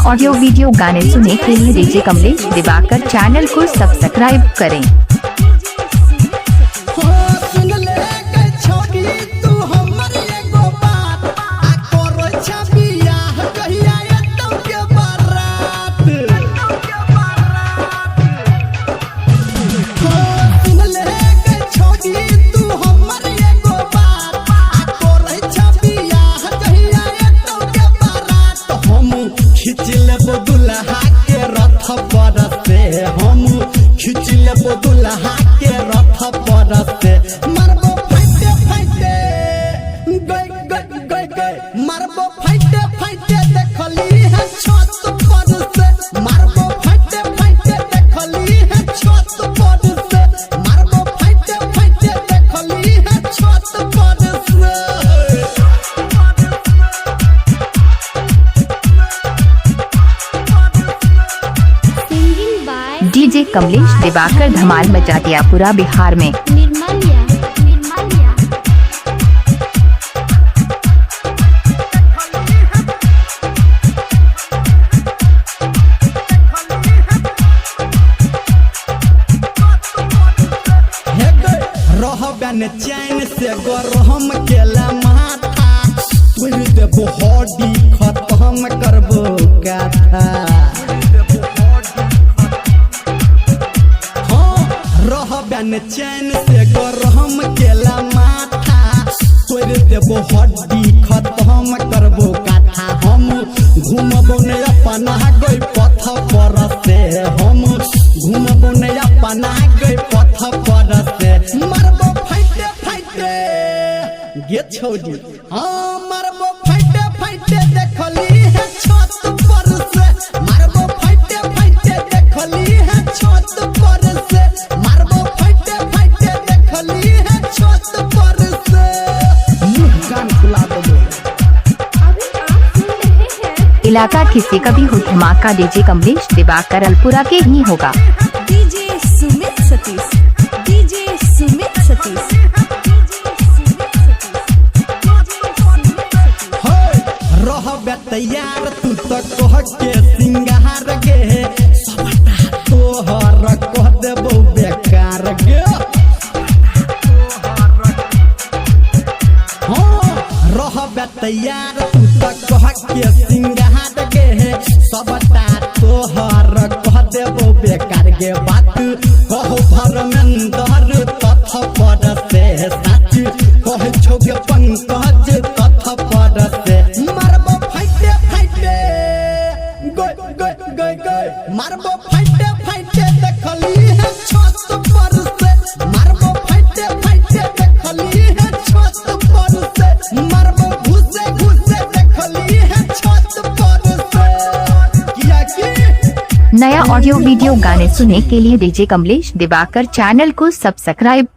Audio video गाने सुनने के लिए डीजे कमलेश दिवाकर चैनल को सब्सक्राइब करें। खिच लेबो दुल्हा के रथ पर से मारबो फाइटे फाइटे गय गय गय गय मारबो फाइटे फाइटे देखली है छत पर से मारबो फाइटे फाइटे देखली है छत पर से मारबो फाइटे फाइटे देखली है छत पर से। डीजे कमलेश दिवाकर धमाल मचा दिया पूरा बिहार में। रहबन चैन से गरम केला माथा तुर देबो हड्डी खत्म करबो गाथा। रहबन चैन से गरम केला माथा तोड़ देबो हड्डी खत्म करबो काथा। हम घूमबो ने अपना गई पथ पर से हम घूमबो ने अपना गई पथ पर से मारबो फाइटे फाइटे गे छौजी हाँ मारबो फाइटे फाइटे देखली है छत पर से मारबो फाइटे फाइटे देखली है छत पर से मारबो फाइटे फाइटे देखली है छत पर से। मुंह कान खुला दो। इलाका किसी का भी हो धमाका डीजे कमलेश दिवाकर अलपुरा के ही होगा। DJ Sumit Satish, DJ Sumit Satish. रहबे तैयार तू तो कह के सिंगार गे सबटा तोहर कह देबो बेकार गे। हाँ रहबे तैयार तू तो कह के सिंगार गे सबटा तोहर कह देबो बेकार गे। बात कहो धर्मेंद्र तथ पर से सच कह छोगे पंकज तथ पर से मारबो फाइटे फाइटे गय गय गय गय मारबो फाइटे फाइटे देखली है छत पर से मारबो फाइटे फाइटे देखली है छत पर से मारबो घुसे घुसे देखली है छत पर से। किया की नया ऑडियो वीडियो गाने सुनने के लिए डीजे कमलेश दिवाकर चैनल को सब्सक्राइब